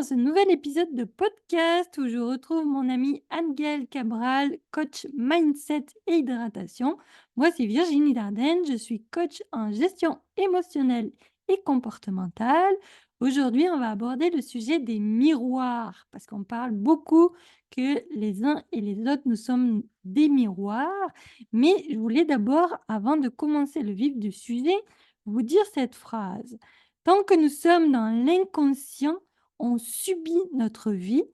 ce nouvel épisode de podcast où je retrouve mon amie Anne-Gaëlle Cabral, coach mindset et hydratation. Moi, c'est Virginie Dardenne, je suis coach en gestion émotionnelle et comportementale. Aujourd'hui, on va aborder le sujet des miroirs parce qu'on parle beaucoup que les uns et les autres, nous sommes des miroirs. Mais je voulais d'abord, avant de commencer le vif du sujet, vous dire cette phrase. Tant que nous sommes dans l'inconscient, on subit notre vie.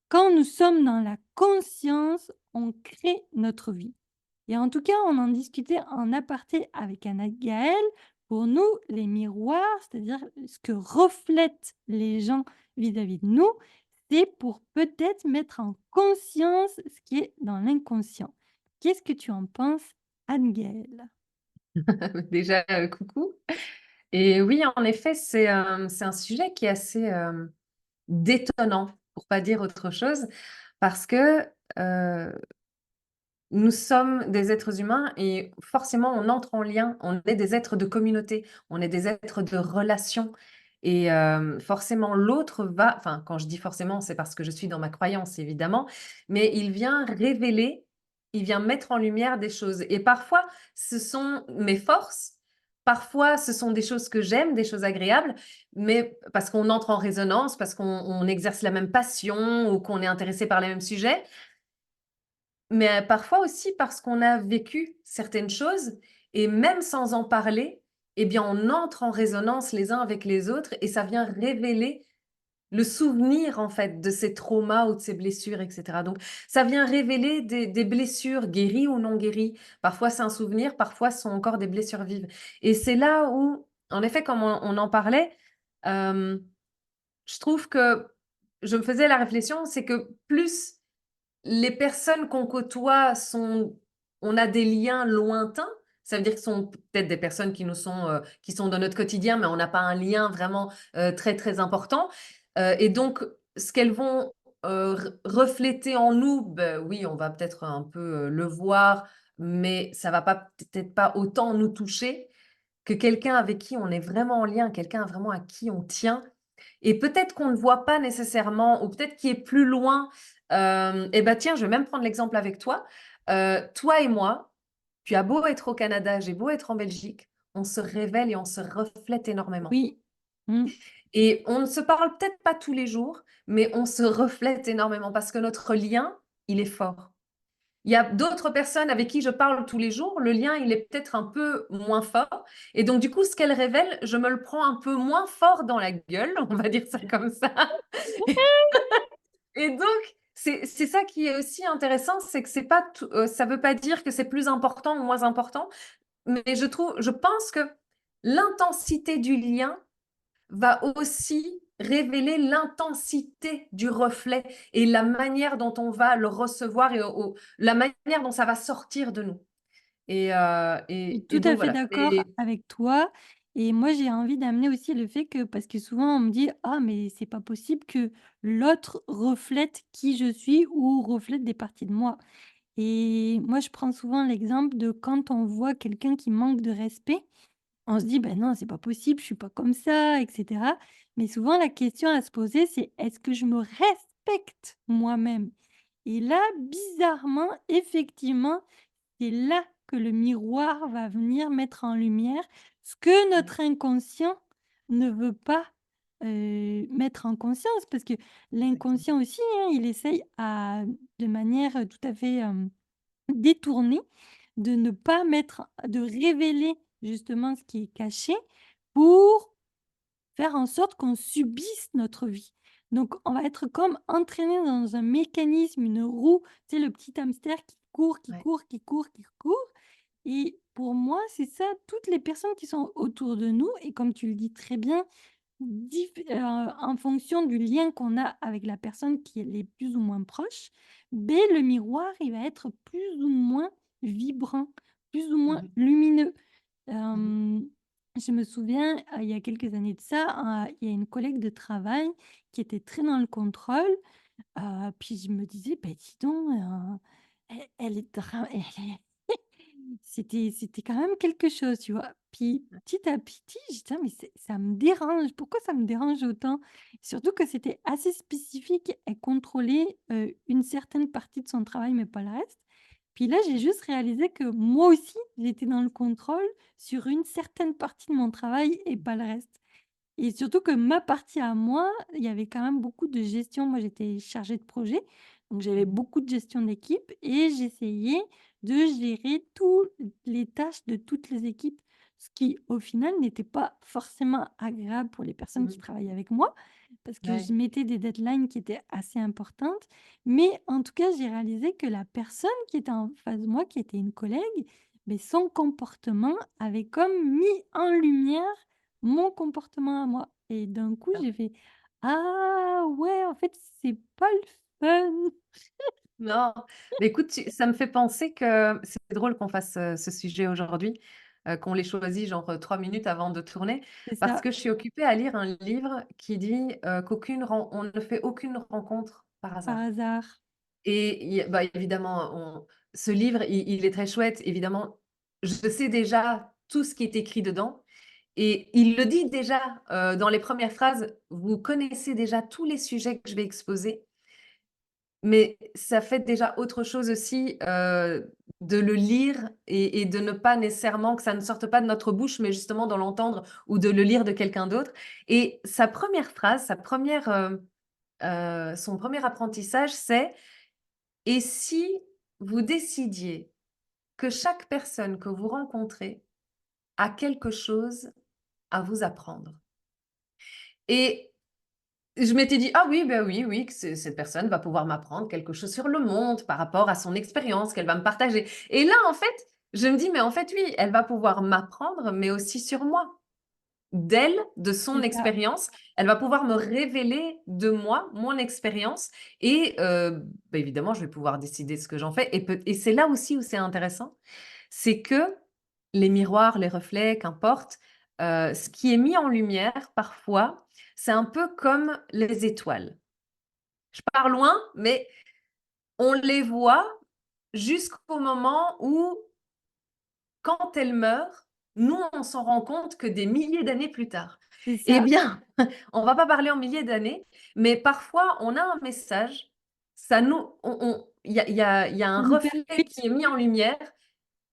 Quand nous sommes dans la conscience, on crée notre vie. Et en tout cas, on en discutait en aparté avec Anna Gaëlle. Pour nous, les miroirs, c'est-à-dire ce que reflètent les gens vis-à-vis de nous, c'est pour peut-être mettre en conscience ce qui est dans l'inconscient. Qu'est-ce que tu en penses, Anne Gaëlle? Déjà, coucou. Et oui, en effet, c'est un sujet qui est assez, détonnant, pour pas dire autre chose, parce que, heu, nous sommes des êtres humains et forcément on entre en lien. On est des êtres de communauté, on est des êtres de relation et forcément l'autre va enfin, quand je dis forcément, c'est parce que je suis dans ma croyance évidemment, mais il vient mettre en lumière des choses et parfois ce sont mes forces, parfois ce sont des choses que j'aime, des choses agréables, mais parce qu'on entre en résonance, parce qu'on exerce la même passion ou qu'on est intéressé par les mêmes sujets, mais parfois aussi parce qu'on a vécu certaines choses et même sans en parler, eh bien, on entre en résonance les uns avec les autres et ça vient révéler le souvenir, en fait, de ces traumas ou de ces blessures et cetera. Donc ça vient révéler des blessures guéries ou non guéries. Parfois, c'est un souvenir, parfois, ce sont encore des blessures vives et c'est là où, en effet, comme on en parlait, hem, je trouve que je me faisais la réflexion, c'est que plus les personnes qu'on côtoie sont on a des liens lointains, ça veut dire que ce sont peut-être des personnes qui sont dans notre quotidien, mais on n'a pas un lien vraiment, très, très important, et donc ce qu'elles vont, refléter en nous, oui, on va peut-être un peu, le voir, mais ça va pas peut-être pas autant nous toucher que quelqu'un avec qui on est vraiment en lien, quelqu'un vraiment à qui on tient et peut-être qu'on ne voit pas nécessairement ou peut-être qui est plus loin, et bah, tiens, je vais même prendre l'exemple avec toi. Toi et moi, tu as beau être au Canada, j'ai beau être en Belgique, on se révèle et on se reflète énormément Oui. Mmh. et on ne se parle peut-être pas tous les jours, mais on se reflète énormément parce que notre lien, il est fort. Il y a d'autres personnes avec qui je parle tous les jours, le lien, il est peut-être un peu moins fort et donc du coup, ce qu'elles révèlent, je me le prends un peu moins fort dans la gueule, on va dire ça comme ça. Et donc, c'est ça qui est aussi intéressant, c'est que c'est pas tout ça veut pas dire que c'est plus important ou moins important, mais je pense que l'intensité du lien va aussi révéler l'intensité du reflet et la manière dont on va le recevoir et au la manière dont ça va sortir de nous Je suis et tout donc à fait voilà, d'accord c'est avec toi et moi, j'ai envie d'amener aussi le fait que parce que souvent on me dit: «Ah mais c'est pas possible que l'autre reflète qui je suis ou reflète des parties de moi» et moi, je prends souvent l'exemple de quand on voit quelqu'un qui manque de respect, on se dit: «Ben non, c'est pas possible, je suis pas comme ça» et cetera. Mais souvent la question à se poser, c'est: «Est-ce que je me respecte moi-même?» Et là, bizarrement, effectivement, c'est là que le miroir va venir mettre en lumière ce que notre inconscient ne veut pas, mettre en conscience. Parce que exactement. l'inconscient aussi, hein, il essaye de manière, tout à fait, détournée, de ne pas mettre de révéler justement ce qui est caché pour faire en sorte qu'on subisse notre vie. Donc on va être comme entraîné dans un mécanisme, une roue, tu sais le petit hamster qui court, qui Ouais. court, qui court, qui court et pour moi, c'est ça, toutes les personnes qui sont autour de nous et comme tu le dis très bien, en fonction du lien qu'on a avec la personne qui elle est plus ou moins proche, beh, le miroir, il va être plus ou moins vibrant, plus ou moins Mmh mh. lumineux. Mmh. Hem, je me souviens, il y a quelques années de ça, il y a une collègue de travail qui était très dans le contrôle, puis je me disais: «Beh, dis donc, elle est dra elle est» c'était quand même quelque chose, tu vois? Puis petit à petit, j'étais: «Ah mais ça me dérange, pourquoi ça me dérange autant?» Surtout que c'était assez spécifique. Elle contrôlait, une certaine partie de son travail, mais pas le reste. Puis là, j'ai juste réalisé que moi aussi, j'étais dans le contrôle sur une certaine partie de mon travail et pas le reste. Et surtout que ma partie à moi, il y avait quand même beaucoup de gestion. Moi, j'étais chargée de projet, donc j'avais Mmh. beaucoup de gestion d'équipe et j'essayais de gérer toutes les tâches de toutes les équipes. Ce qui, au final, n'était pas forcément agréable pour les personnes qui Mmh. travaillaient avec moi, parce que je Ouais. mettais des deadlines qui étaient assez importantes. Mais en tout cas, j'ai réalisé que la personne qui était en face de moi, qui était une collègue, mais son comportement avait comme mis en lumière mon comportement à moi et d'un coup, j'ai fait: «Ah ouais, en fait, c'est pas le fun!» Non, mais écoute, ça me fait penser que c'est drôle qu'on fasse, ce sujet aujourd'hui, qu'on l'ait choisi genre, 3 minutes avant de tourner, C'est parce ça, que je suis occupée à lire un livre qui dit, on ne fait aucune rencontre par par hasard. hasard. Et bah, évidemment, ce livre, il est très chouette. Évidemment, je sais déjà tout ce qui est écrit dedans et il le dit déjà, dans les premières phrases: «Vous connaissez déjà tous les sujets que je vais exposer». Mais ça fait déjà autre chose aussi, de le lire et de ne pas nécessairement que ça ne sorte pas de notre bouche, mais justement de l'entendre ou de le lire de quelqu'un d'autre et sa première phrase, son premier apprentissage, c'est: «Et si vous décidiez que chaque personne que vous rencontrez a quelque chose à vous apprendre?» Et je m'étais dit: «Ah oui, ben oui, oui, que cette personne va pouvoir m'apprendre quelque chose sur le monde par rapport à son expérience qu'elle va me partager» et là, en fait, je me dis: «Mais en fait, oui, elle va pouvoir m'apprendre, mais aussi sur moi». D'elle, de son C'est ça. expérience, elle va pouvoir me révéler de moi, mon expérience et bah, évidemment, je vais pouvoir décider ce que j'en fais et c'est là aussi où c'est intéressant, c'est que les miroirs, les reflets, qu'importe, ce qui est mis en lumière parfois, c'est un peu comme les étoiles. Je pars loin, mais on les voit jusqu'au moment où, quand elles meurent, nous, on s'en rend compte que des milliers d'années plus tard. C'est Eh ça. bien, on va pas parler en milliers d'années, mais parfois on a un message, ça nous on il y a un Ça nous reflet percute. qui est mis en lumière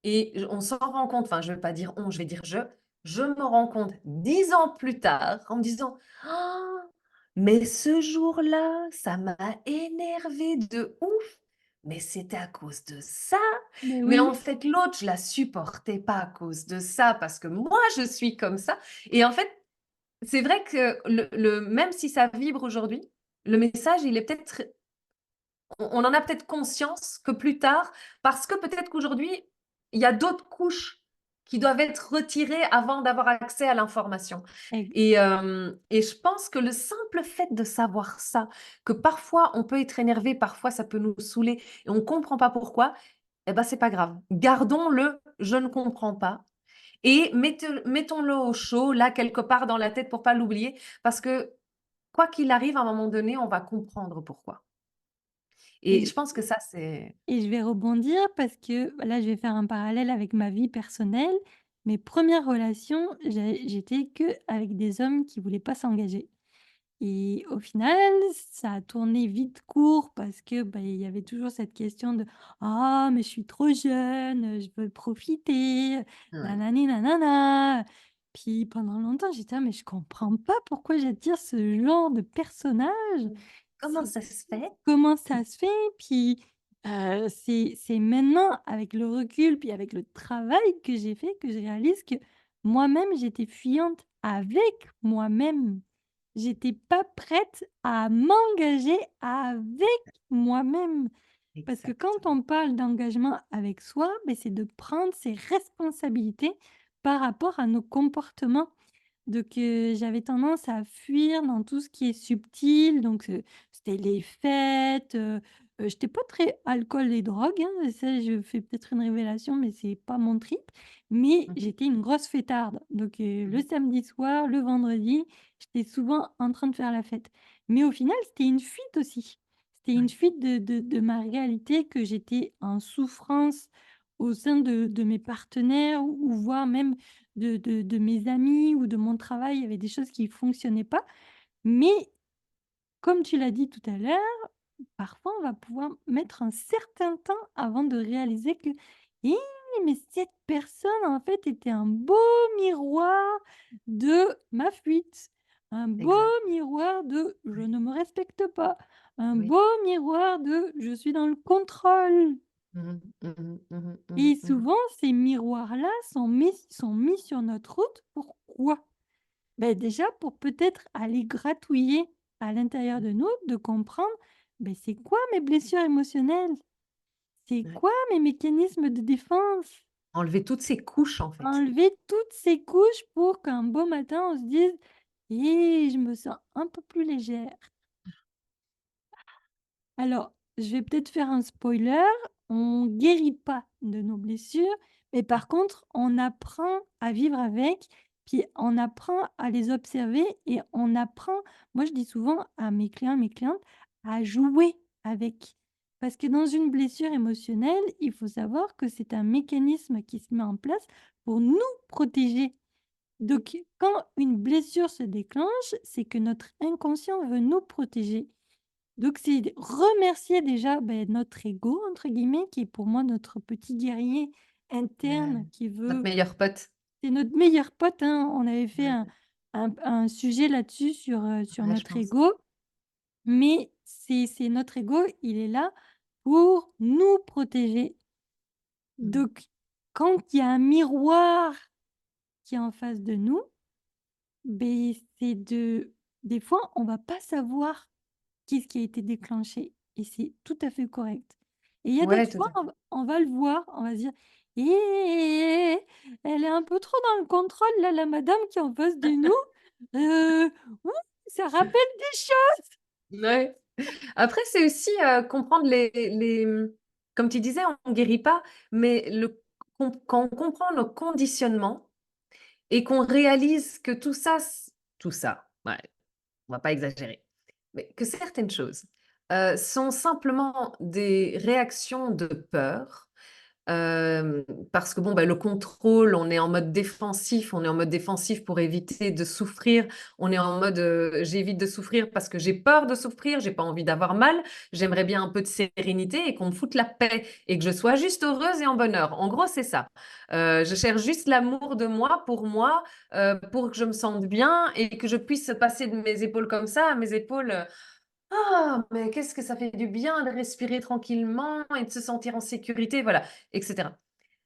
et on s'en rend compte, enfin, je vais pas dire on, je vais dire je me rends compte 10 ans plus tard en me disant: «Ah, mais ce jour-là, ça m'a énervé de ouf, mais c'était à cause de ça. Mais Mais oui, en fait, l'autre, je la supportais pas à cause de ça, parce que moi, je suis comme ça» et en fait, c'est vrai que même si ça vibre aujourd'hui, le message, il est peut-être on en a peut-être conscience que plus tard, parce que peut-être qu'aujourd'hui, il y a d'autres couches qui doivent être retirées avant d'avoir accès à l'information ex et je pense que le simple fait de savoir ça, que parfois on peut être énervé, parfois ça peut nous saouler et on comprend pas pourquoi, et ben, c'est pas grave. Gardons le «je ne comprends pas» et mettons-le au chaud, là, quelque part dans la tête pour pas l'oublier, parce que quoi qu'il arrive, à un moment donné, on va comprendre pourquoi et je et pense que ça, c'est et je vais rebondir parce que là, je vais faire un parallèle avec ma vie personnelle. Mes premières relations, j'étais qu'avec des hommes qui voulaient pas s'engager. Et au final, ça a tourné vite court parce que, bah, il y avait toujours cette question de: «Ah mais je suis trop jeune, je veux profiter, ouais. nanani nanana». Puis pendant longtemps, j'étais: «Ah mais je comprends pas pourquoi j'attire ce genre de personnage. Comment ça se fait? Comment ça se fait?» Puis, c'est maintenant avec le recul, puis avec le travail que j'ai fait, que je réalise que moi-même j'étais fuyante avec moi-même. J'étais pas prête à m'engager avec moi-même. Parce que quand Exactement. on parle d'engagement avec soi, beh, c'est de prendre ses responsabilités par rapport à nos comportements. Donc j'avais tendance à fuir dans tout ce qui est subtil, donc c'était les fêtes, j'étais pas très alcool et drogue, hein, ça je fais peut-être une révélation, mais c'est pas mon trip. Mais Mmh mh. j'étais une grosse fêtarde, donc le Mmh. samedi soir, le vendredi, j'étais souvent en train de faire la fête. Mais au final, c'était une fuite aussi. C'était une Ouais. fuite de ma réalité, que j'étais en souffrance au sein de mes partenaires ou voire même de mes amis ou de mon travail, il y avait des choses qui fonctionnaient pas. Mais comme tu l'as dit tout à l'heure, parfois on va pouvoir mettre un certain temps avant de réaliser que: «Eh, mais cette personne en fait était un beau miroir de ma fuite, un beau Exact. miroir de je Ouais. ne me respecte pas, un Oui. beau miroir de je suis dans le contrôle». Mmh mh. Mmh mh. Mmh mh. Et Mmh mh. souvent ces miroirs-là sont mis sur notre route. Pourquoi? Beh, déjà pour peut-être aller gratouiller à l'intérieur de nous, de comprendre, beh, c'est quoi mes blessures émotionnelles? C'est Ouais. quoi mes mécanismes de défense? Enlever toutes ces couches, en fait. Enlever toutes ces couches pour qu'un beau matin on se dise: «Et je me sens un peu plus légère». Alors, je vais peut-être faire un spoiler, on guérit pas de nos blessures, mais par contre, on apprend à vivre avec, puis on apprend à les observer et on apprend, moi je dis souvent à mes clients, mes clientes, à jouer avec. Parce que dans une blessure émotionnelle, il faut savoir que c'est un mécanisme qui se met en place pour nous protéger. Donc, quand une blessure se déclenche, c'est que notre inconscient veut nous protéger. Donc c'est remercier déjà, «notre ego» entre guillemets, qui est pour moi notre petit guerrier Ouais. interne qui Notre veut meilleur pote. c'est notre meilleur pote, hein. On avait fait Ouais, un sujet là-dessus sur ouais, je notre pense. ego, mais c'est notre ego, il est là pour nous protéger. Mmh. Donc quand il y a un miroir qui est en face de nous, beh, c'est de des fois, on va pas savoir qu'est-ce qui a été déclenché et c'est tout à fait correct et il y a Ouais, d'autres tout fois, à on va le voir, on va se dire: «Eh, elle est un peu trop dans le contrôle là, la madame qui est en face de nous, ouh, ça rappelle des choses». ouais. Après, c'est aussi, comprendre comme tu disais, on guérit pas, mais quand on comprend nos conditionnements et qu'on réalise que tout ça, ouais, on va pas exagérer, mais que certaines choses, sont simplement des réactions de peur. Hem, Parce que bon, bah, le contrôle, on est en mode défensif pour éviter de souffrir. On est en mode, j'évite de souffrir parce que j'ai peur de souffrir, j'ai pas envie d'avoir mal. J'aimerais bien un peu de sérénité et qu'on me foute la paix et que je sois juste heureuse et en bonheur. En gros, c'est ça. Je cherche juste l'amour de moi, pour que je me sente bien et que je puisse passer de mes épaules comme ça à mes épaules, «Ah, mais qu'est-ce que ça fait du bien de respirer tranquillement et de se sentir en sécurité», voilà, et cetera.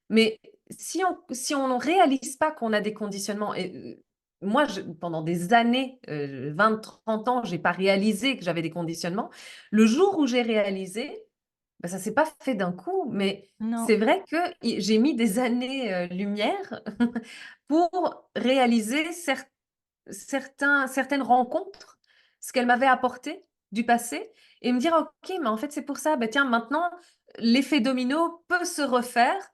Mais si on ne réalise pas qu'on a des conditionnements et moi pendant des années, 20-30 ans, j'ai pas réalisé que j'avais des conditionnements. Le jour où j'ai réalisé, bah, ça s'est pas fait d'un coup, mais Non, c'est vrai que j'ai mis des années, lumière pour réaliser certaines rencontres, ce qu'elles m'avaient apporté du passé et me dire: «OK, mais en fait, c'est pour ça. Bah, tiens, maintenant, l'effet domino peut se refaire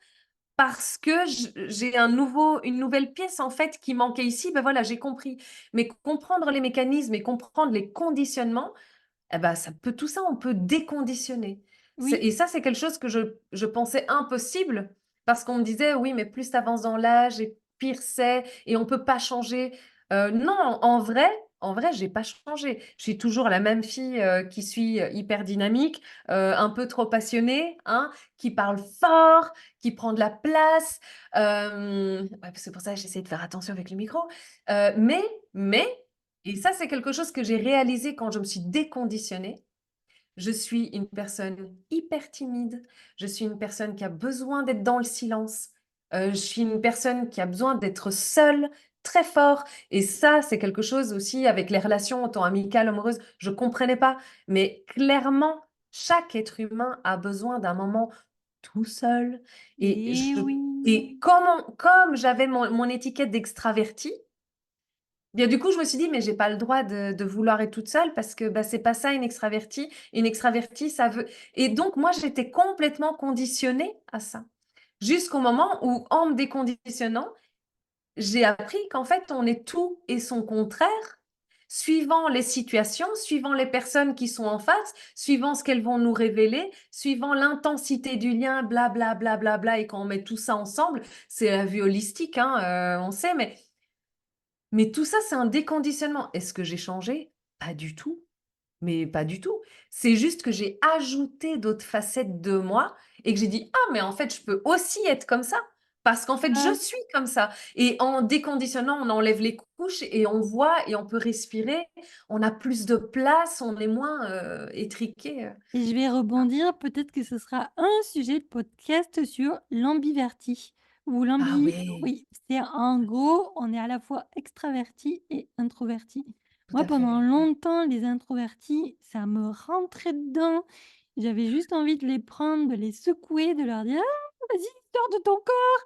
parce que j'ai une nouvelle pièce, en fait, qui manquait ici. Ben voilà, j'ai compris». Mais comprendre les mécanismes et comprendre les conditionnements, eh ben, ça peut tout ça, on peut déconditionner. oui, Et ça, c'est quelque chose que je pensais impossible parce qu'on me disait: «Oui, mais plus tu avances dans l'âge et pire c'est et on peut pas changer». Non, en vrai, j'ai pas changé. Je suis toujours la même fille, qui suis, hyper dynamique, un peu trop passionnée, hein, qui parle fort, qui prend de la place. Ouais, c'est pour ça que j'essaie de faire attention avec le micro. Mais et ça, c'est quelque chose que j'ai réalisé quand je me suis déconditionnée. Je suis une personne hyper timide. Je suis une personne qui a besoin d'être dans le silence. Je suis une personne qui a besoin d'être seule, très fort. Et ça, c'est quelque chose aussi avec les relations, autant amicales, amoureuses, je ne comprenais pas. Mais clairement, chaque être humain a besoin d'un moment tout seul. Et, et je, oui, et comme j'avais mon étiquette d'extravertie, bien, du coup, je me suis dit: «Mais j'ai pas le droit de vouloir être toute seule parce que, bah, c'est pas ça une extravertie. Une extravertie, ça veut» et donc moi, j'étais complètement conditionnée à ça. Jusqu'au moment où, en me déconditionnant, j'ai appris qu'en fait, on est tout et son contraire suivant les situations, suivant les personnes qui sont en face, suivant ce qu'elles vont nous révéler, suivant l'intensité du lien, bla bla bla bla bla, et quand on met tout ça ensemble, c'est la vue holistique, hein, on sait, mais tout ça, c'est un déconditionnement. Est-ce que j'ai changé? Pas du tout. Mais pas du tout. C'est juste que j'ai ajouté d'autres facettes de moi et que j'ai dit: «Ah, mais en fait, je peux aussi être comme ça, parce qu'en fait, je Ah, suis comme ça», et en déconditionnant, on enlève les couches et on voit et on peut respirer. On a plus de place, on est moins, étriqué, et je vais rebondir, peut-être que ce sera un sujet de podcast sur l'ambiverti ou Ah ouais, oui, c'est en gros, on est à la fois extraverti et introverti. tout Moi, à pendant fait, ouais. longtemps, les introvertis, ça me rentrait dedans. J'avais juste envie de les prendre, de les secouer, de leur dire: «Ah, vas-y, sors de ton corps!»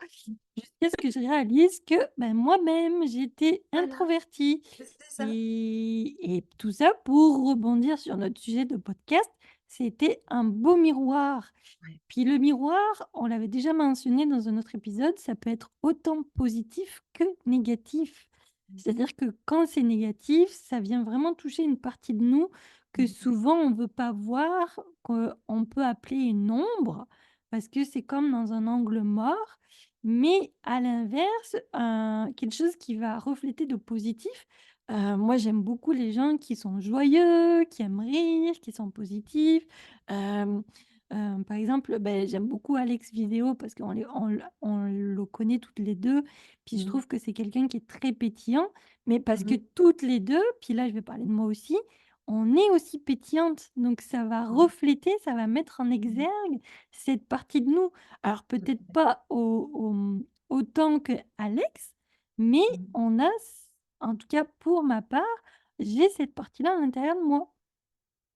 Jusqu'à ce que je réalise que, ben, moi-même, j'étais Voilà, introvertie c'est ça. et tout ça pour rebondir sur notre sujet de podcast, c'était un beau miroir. Ouais. Puis le miroir, on l'avait déjà mentionné dans un autre épisode, ça peut être autant positif que négatif. Mmh. C'est-à-dire que quand c'est négatif, ça vient vraiment toucher une partie de nous que Mmh. souvent on ne veut pas voir, qu'on peut appeler une ombre, parce que c'est comme dans un angle mort. Mais à l'inverse, quelque chose qui va refléter de positif, moi j'aime beaucoup les gens qui sont joyeux, qui aiment rire, qui sont positifs. Hem, Par exemple, beh, j'aime beaucoup Alex Vidéo parce on le connaît toutes les 2. Puis je Mmh. trouve que c'est quelqu'un qui est très pétillant, mais parce Mmh que mh. toutes les 2, puis là je vais parler de moi aussi, on est aussi pétillantes. Donc ça va Mmh. refléter, ça va mettre en Mmh. exergue cette partie de nous. Alors Tout peut-être à fait. pas autant que Alex, mais Mmh. on a en tout cas pour ma part, j'ai cette partie-là à l'intérieur de moi.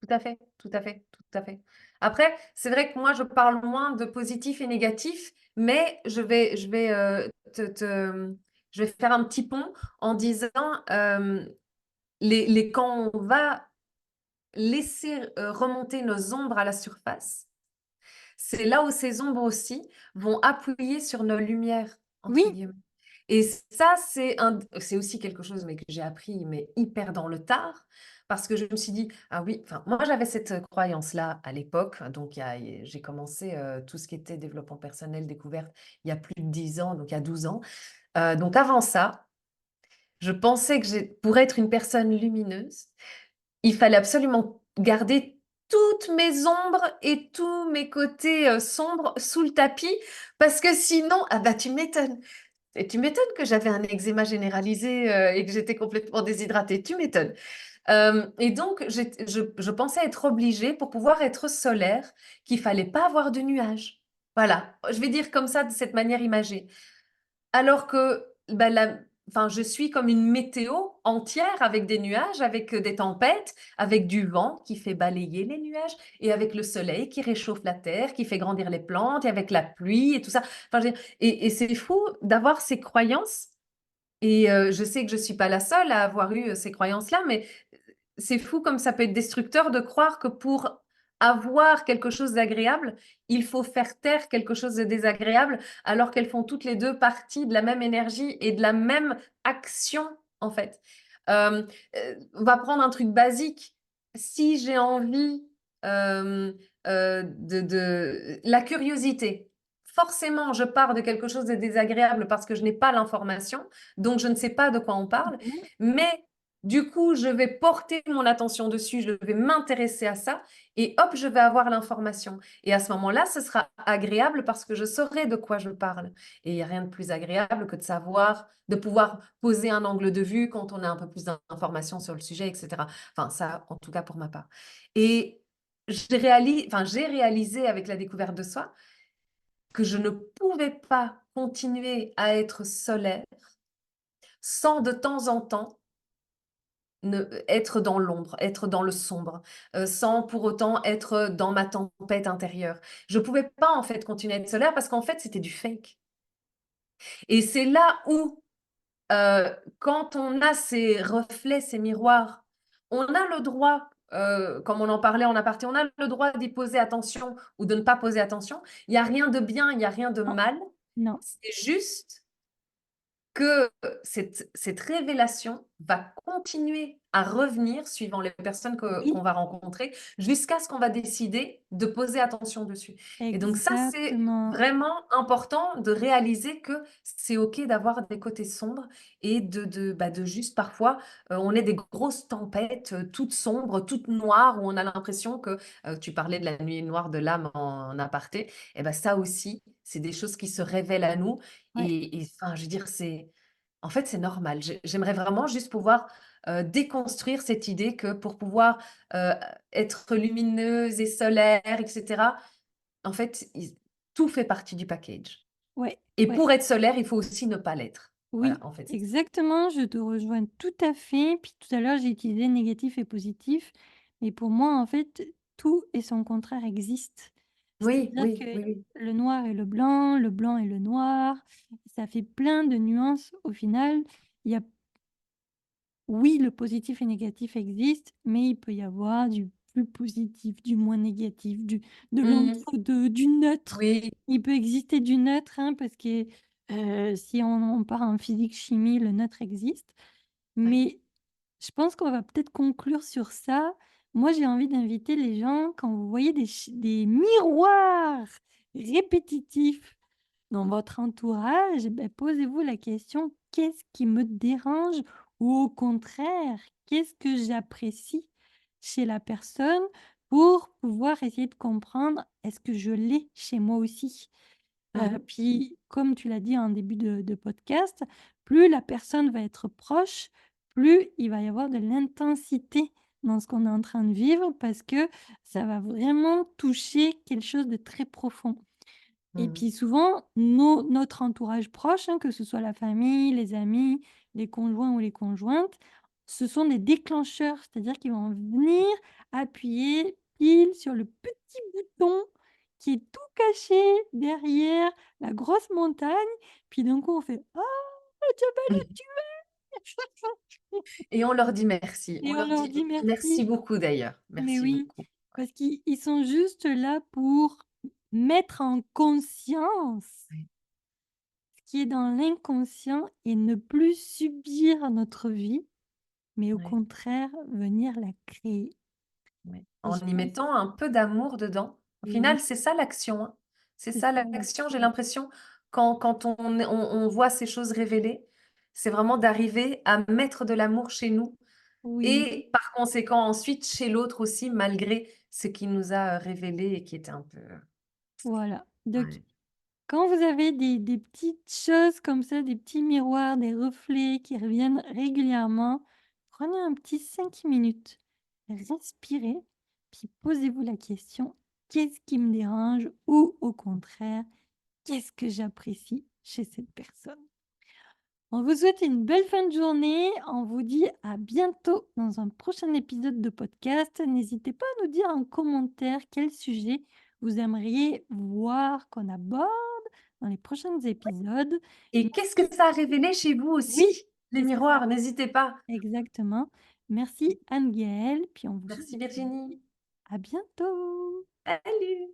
Tout à fait, tout à fait, tout à fait. Après, c'est vrai que moi, je parle moins de positif et négatif, mais je vais faire un petit pont en disant, quand on va laisser, remonter nos ombres à la surface, c'est là où ces ombres aussi vont appuyer sur nos «lumières» Oui, entre guillemets, et ça, c'est aussi quelque chose, mais que j'ai appris, mais hyper dans le tard, parce que je me suis dit: «Ah oui», enfin, moi, j'avais cette, croyance-là à l'époque, donc j'ai commencé, tout ce qui était développement personnel, découverte, il y a plus de 10 ans, donc il y a 12 ans. Donc avant ça, je pensais que pour être une personne lumineuse, il fallait absolument garder toutes mes ombres et tous mes côtés, sombres sous le tapis, parce que sinon, ah bah, tu m'étonnes, et tu m'étonnes que j'avais un eczéma généralisé, et que j'étais complètement déshydratée, tu m'étonnes. Hem Et donc je pensais être obligée, pour pouvoir être solaire, qu'il fallait pas avoir de nuages. Voilà, je vais dire comme ça, de cette manière imagée. Alors que, bah, je suis comme une météo entière, avec des nuages, avec, des tempêtes, avec du vent qui fait balayer les nuages, et avec le soleil qui réchauffe la terre, qui fait grandir les plantes, et avec la pluie et tout ça. Enfin, je veux dire, et c'est fou d'avoir ces croyances, et je sais que je suis pas la seule à avoir eu, ces croyances-là, mais c'est fou comme ça peut être destructeur de croire que pour avoir quelque chose d'agréable, il faut faire taire quelque chose de désagréable, alors qu'elles font toutes les 2 partie de la même énergie et de la même action, en fait. Hem, on va prendre un truc basique. Si j'ai envie, de la curiosité, forcément, je pars de quelque chose de désagréable parce que je n'ai pas l'information, donc je ne sais pas de quoi on parle, mmh, mais du coup, je vais porter mon attention dessus, je vais m'intéresser à ça, et hop, je vais avoir l'information, et à ce moment-là, ce sera agréable parce que je saurai de quoi je parle, et il y a rien de plus agréable que de pouvoir poser un angle de vue quand on a un peu plus d'informations sur le sujet, et cetera. Enfin, ça, en tout cas pour ma part, et j'ai réalisé avec la découverte de soi que je ne pouvais pas continuer à être solaire sans de temps en temps être dans l'ombre, être dans le sombre, sans pour autant être dans ma tempête intérieure. Je pouvais pas, en fait, continuer à être solaire parce qu'en fait, c'était du fake, et c'est là où, quand on a ces reflets, ces miroirs, on a le droit, comme on en parlait en aparté, on a le droit d'y poser attention ou de ne pas poser attention. Il y a rien de bien, il y a rien de non, mal. non. C'est juste que cette révélation va continuer à revenir suivant les personnes qu'on Oui, va rencontrer, jusqu'à ce qu'on va décider de poser attention dessus. Et donc ça, c'est exactement. vraiment important de réaliser que c'est OK d'avoir des côtés sombres et de juste parfois, on est des grosses tempêtes, toutes sombres, toutes noires, où on a l'impression que, tu parlais de la nuit noire de l'âme en aparté, et bah, ça aussi, c'est des choses qui se révèlent à nous Ouais, et enfin, je veux dire, c'est en fait, c'est normal. J'aimerais vraiment juste pouvoir, déconstruire cette idée que pour pouvoir, heu, être lumineuse et solaire et cetera, en fait, tout fait partie du package ouais, et ouais. pour être solaire, il faut aussi ne pas l'être. Voilà, Oui, en fait, c'est ça. exactement, je te rejoins tout à fait. Puis tout à l'heure, j'ai utilisé négatif et positif. Mais pour moi, en fait, tout et son contraire existe. Oui, C'est-à-dire oui, que oui, oui. le noir et le blanc et le noir, ça fait plein de nuances au final. Il y a Oui, le positif et négatif existent, mais il peut y avoir du plus positif, du moins négatif, de Mmh. l'entre-deux, du neutre. Oui, Il peut exister du neutre, hein, parce que, si on part en physique-chimie, le neutre existe. ouais. Mais je pense qu'on va peut-être conclure sur ça. Moi, j'ai envie d'inviter les gens, quand vous voyez des miroirs répétitifs dans votre entourage, posez-vous la question: «Qu'est-ce qui me dérange?» ou au contraire: «Qu'est-ce que j'apprécie chez la personne?» pour pouvoir essayer de comprendre: «Est-ce que je l'ai chez moi aussi?» Mmh. Puis comme tu l'as dit en début de podcast, plus la personne va être proche, plus il va y avoir de l'intensité dans ce qu'on est en train de vivre parce que ça va vraiment toucher quelque chose de très profond. Et Mmh. puis souvent, notre entourage proche, hein, que ce soit la famille, les amis, les conjoints ou les conjointes, ce sont des déclencheurs, c'est-à-dire qu'ils vont venir appuyer pile sur le petit bouton qui est tout caché derrière la grosse montagne. Puis d'un coup, on fait: «Ah, tu as belle Et on leur dit merci. On et on leur leur dit dit merci merci. beaucoup d'ailleurs. Mais Merci oui, beaucoup. Ouais, parce qu'ils sont juste là pour mettre en conscience ouais, qui est dans l'inconscient et ne plus subir notre vie, mais au ouais. contraire venir la créer. Ouais. Et En je y pense mettant un peu d'amour dedans. Au et oui, final, c'est ça l'action, hein. C'est c'est ça ça l'action, j'ai l'action. l'impression, quand on voit ces choses révélées, c'est vraiment d'arriver à mettre de l'amour chez nous Oui, et par conséquent ensuite chez l'autre aussi, malgré ce qu'il nous a, révélé et qui était un peu, voilà. Donc ouais, quand vous avez des petites choses comme ça, des petits miroirs, des reflets qui reviennent régulièrement, prenez un petit 5 minutes, respirez, puis posez-vous la question: «Qu'est-ce qui me dérange?» ou au contraire: «Qu'est-ce que j'apprécie chez cette personne?» On vous souhaite une belle fin de journée. On vous dit à bientôt dans un prochain épisode de podcast. N'hésitez pas à nous dire en commentaire quel sujet vous aimeriez voir qu'on aborde dans les prochains épisodes. et qu'est-ce Merci. que ça a révélé chez vous aussi, Oui, les c'est ça, miroirs? N'hésitez pas. exactement. Merci Anne-Gaëlle, puis on vous souhaite Merci Virginie. à bientôt. Salut.